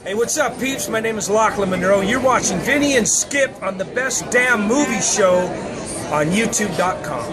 Hey, what's up, peeps? My name is Lachlan Monroe. You're watching Vinny and Skip on the best damn movie show on YouTube.com.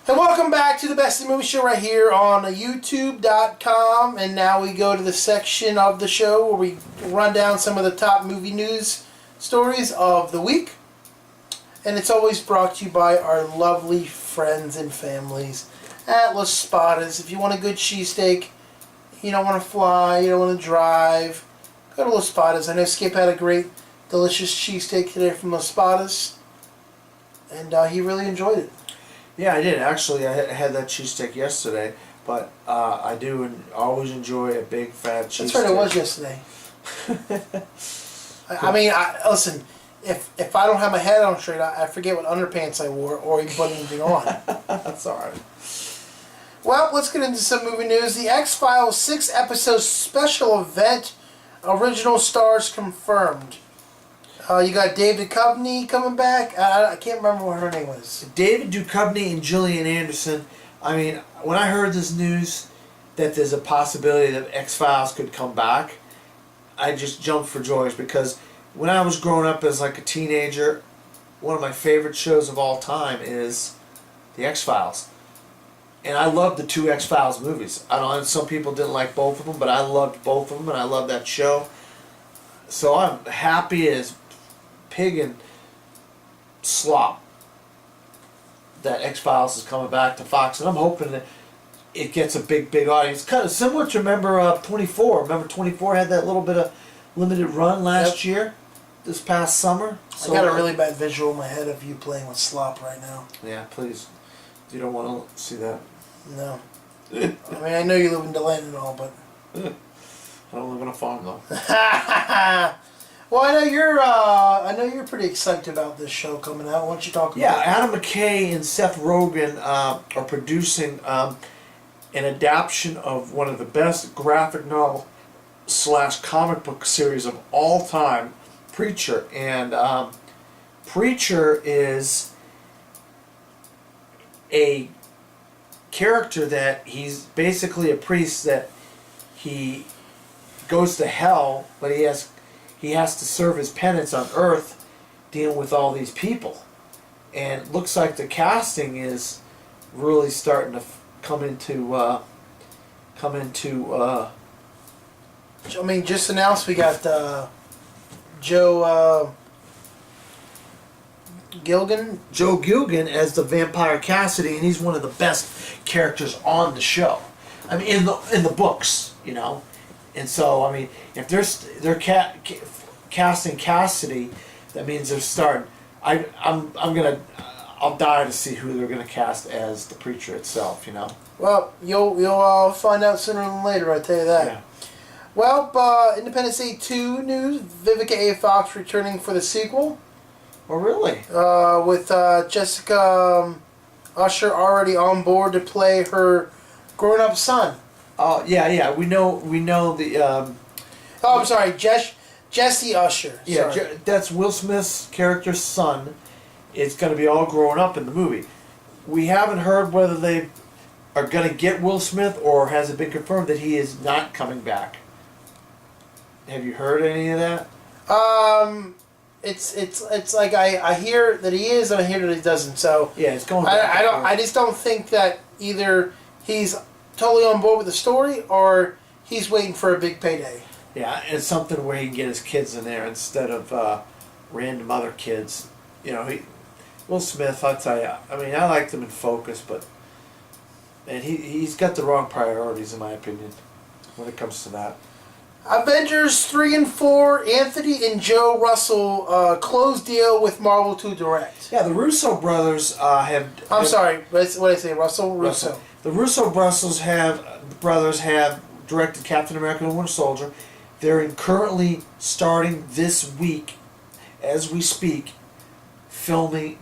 And welcome back to the Best in Movie Show right here on YouTube.com. And now we go to the section of the show where we run down some of the top movie news stories of the week. And it's always brought to you by our lovely friends and families at Los Spadas. If you want a good cheesesteak, you don't want to fly, you don't want to drive, go to Los Spadas. I know Skip had a great, delicious cheesesteak today from Los Spadas. And he really enjoyed it. Yeah, I did. Actually, I had that cheesesteak yesterday, but I do always enjoy a big fat cheesesteak. That's right, it was yesterday. I mean, listen, if I don't have my head on straight, I forget what underpants I wore or even put anything on. That's alright. Well, let's get into some movie news. The XFiles 6-episode special event, original stars confirmed. You got David Duchovny coming back. I can't remember what her name was. David Duchovny and Gillian Anderson. I mean, when I heard this news that there's a possibility that X-Files could come back, I just jumped for joy because when I was growing up as like a teenager, one of my favorite shows of all time is the X-Files. And I loved the two X-Files movies. I know some people didn't like both of them, but I loved both of them, and I loved that show. So I'm happy as pig and slop that X-Files is coming back to Fox, and I'm hoping that it gets a big audience. Kind of similar to, remember 24. Remember 24 had that little bit of limited run last year, this past summer? So I got a really bad visual in my head of you playing with slop right now. Yeah, please. You don't want to see that. No. I mean, I know you live in DeLand and all, but... I don't live on a farm, though. Well, I know you're pretty excited about this show coming out. Why don't you talk about it? Yeah, Adam McKay and Seth Rogen are producing an adaptation of one of the best graphic novel / comic book series of all time, Preacher. And Preacher is a character that he's basically a priest that he goes to hell, but he has to serve his penance on earth dealing with all these people. And it looks like the casting is really starting to come into I mean, just announced we got Joe Gilgan as the vampire Cassidy, and he's one of the best characters on the show. I mean, in the books, you know. And so, I mean, if they're casting Cassidy, that means they're starting. I'll die to see who they're gonna cast as the Preacher itself, you know. Well, you'll find out sooner than later. I tell you that. Yeah. Well, Dependency 2 news: Vivica A. Fox returning for the sequel. Oh, really? With Jessica Usher already on board to play her grown-up son. Oh, yeah. We know the. I'm sorry, Jesse Usher. Yeah, that's Will Smith's character's son. It's going to be all grown up in the movie. We haven't heard whether they are going to get Will Smith, or has it been confirmed that he is not coming back? Have you heard any of that? It's like I hear that he is and I hear that he doesn't. So yeah, it's going back. I just don't think that either he's totally on board with the story or he's waiting for a big payday. Yeah, it's something where he can get his kids in there instead of random other kids. You know, Will Smith, I'll tell you. I mean, I liked him in Focus, but he's got the wrong priorities in my opinion when it comes to that. Avengers 3 and 4, Anthony and Joe Russell closed deal with Marvel to direct. Yeah, the Russo brothers have... I'm sorry, what did I say? Russo. The Russo brothers have directed Captain America and Winter Soldier. They're currently starting this week, as we speak, filming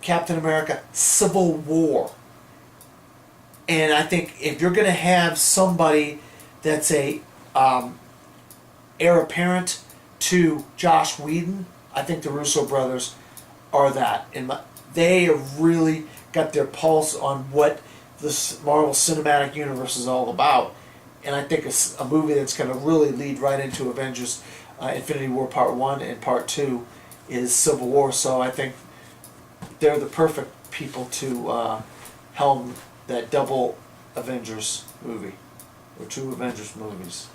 Captain America Civil War. And I think if you're going to have somebody that's a heir apparent to Joss Whedon, I think the Russo brothers are that. And they have really got their pulse on what this Marvel Cinematic Universe is all about. and I think it's a movie that's going to really lead right into Avengers Infinity War Part 1 and Part 2 is Civil War, so I think they're the perfect people to helm that double Avengers movie, or 2 Avengers movies.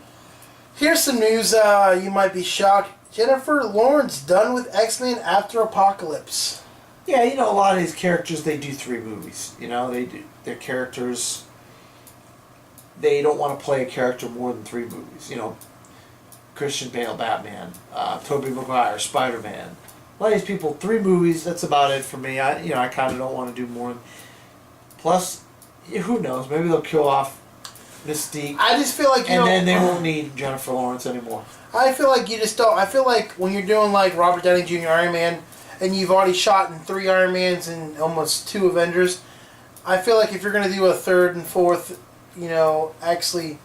Here's some news you might be shocked. Jennifer Lawrence done with X-Men After Apocalypse. Yeah, you know, a lot of these characters, they do 3 movies. You know, they do their characters. They don't want to play a character more than 3 movies. You know, Christian Bale, Batman, Tobey Maguire, Spider-Man. A lot of these people, 3 movies. That's about it for me. I kind of don't want to do more. Plus, who knows? Maybe they'll kill off Mystique. I just feel like then they won't need Jennifer Lawrence anymore. I feel like you just don't. I feel like when you're doing like Robert Downey Jr. Iron Man, and you've already shot in 3 Iron Mans and almost 2 Avengers, I feel like if you're going to do a 3rd and 4th, actually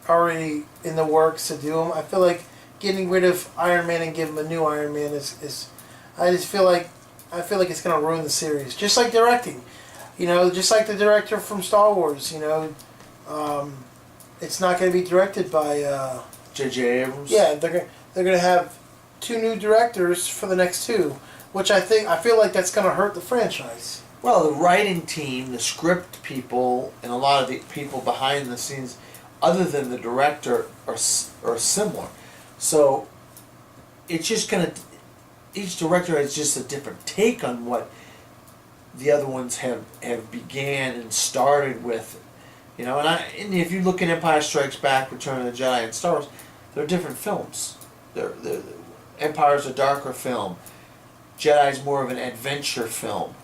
already in the works to do them, I feel like getting rid of Iron Man and give him a new Iron Man is I just feel like it's going to ruin the series. Just like directing, just like the director from Star Wars, it's not going to be directed by J.J. Abrams. Yeah, they're going to have 2 new directors for the next 2, which I feel like that's going to hurt the franchise. Well, the writing team, the script people, and a lot of the people behind the scenes, other than the director, are similar. So it's just going to... Each director has just a different take on what the other ones have began and started with. And if you look at Empire Strikes Back, Return of the Jedi, and Star Wars, they're different films. Empire's a darker film. Jedi's more of an adventure film.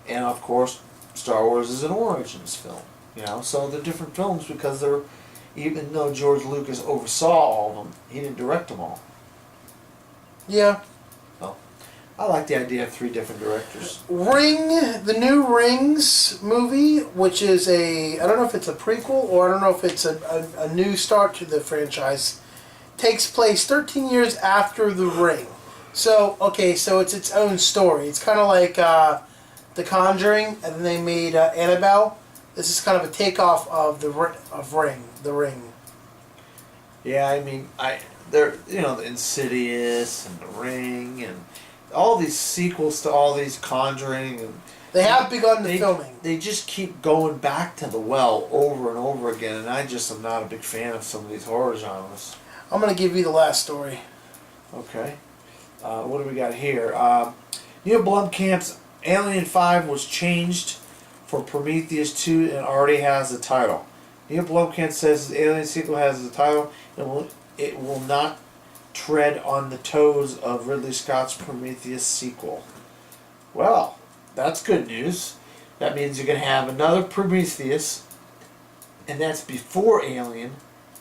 And of course, Star Wars is an origins film. So they're different films because even though George Lucas oversaw all of them, he didn't direct them all. Yeah. Well, I like the idea of 3 different directors. The new Rings movie, which is I don't know if it's a prequel or I don't know if it's a new start to the franchise, takes place 13 years after The Ring. So it's its own story. It's kind of like The Conjuring, and then they made Annabelle. This is kind of a takeoff of The Ring. Yeah, I mean, the Insidious and The Ring and all these sequels to all these Conjuring, and they have begun the filming. They just keep going back to the well over and over again, and I just am not a big fan of some of these horror genres. I'm going to give you the last story. Okay. What do we got here? Neil Blomkamp's Alien 5 was changed for Prometheus 2 and already has the title. Neil Blomkamp says the Alien sequel has the title and it will not tread on the toes of Ridley Scott's Prometheus sequel. Well, that's good news. That means you're going to have another Prometheus, and that's before Alien,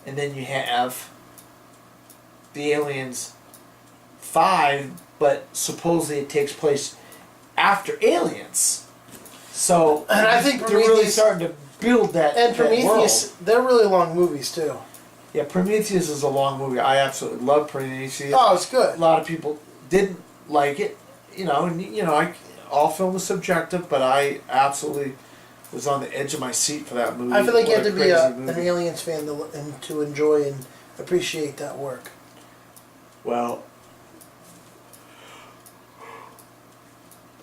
and then you have the Aliens 5, but supposedly it takes place after Aliens. So, and I think they're really starting to build that. And Prometheus, that world. they're really long movies too. Yeah, Prometheus is a long movie. I absolutely love Prometheus. Oh, it's good. A lot of people didn't like it, all film is subjective, but I absolutely was on the edge of my seat for that movie. I feel like you have to be an movie. Aliens fan to enjoy and appreciate that work. Well,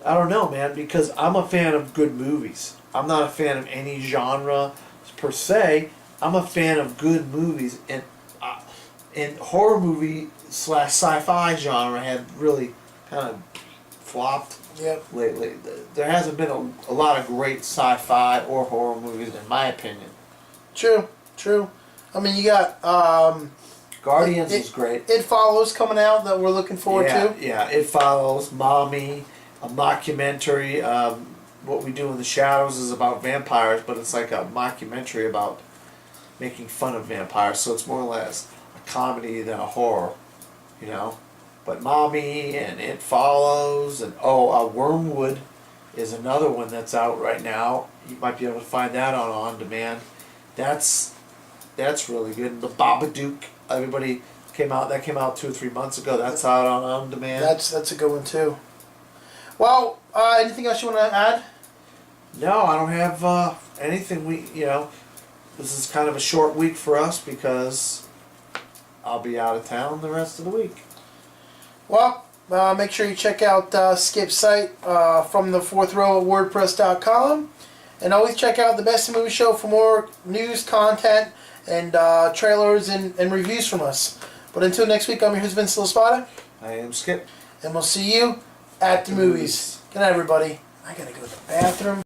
I don't know, man, because I'm a fan of good movies. I'm not a fan of any genre per se. I'm a fan of good movies, and horror movie / sci-fi genre have really kind of flopped lately. There hasn't been a lot of great sci-fi or horror movies, in my opinion. True. I mean, you got Guardians is great. It Follows coming out that we're looking forward to. Yeah, It Follows, Mommy, a mockumentary. What We Do in the Shadows is about vampires, but it's like a mockumentary about making fun of vampires, so it's more or less a comedy than a horror, But Mommy and It Follows, and Wormwood is another one that's out right now. You might be able to find that on demand. That's really good. And the Babadook, that came out 2 or 3 months ago. That's out on demand. That's a good one too. Well, anything else you want to add? No, I don't have anything. this is kind of a short week for us because I'll be out of town the rest of the week. Well, make sure you check out Skip's site from the fourth row at WordPress.com. And always check out the Best in Movie Show for more news, content, and trailers and reviews from us. But until next week, I'm your host, Vince Espada. I am Skip. And we'll see you at the movies. Good night, everybody. I gotta go to the bathroom.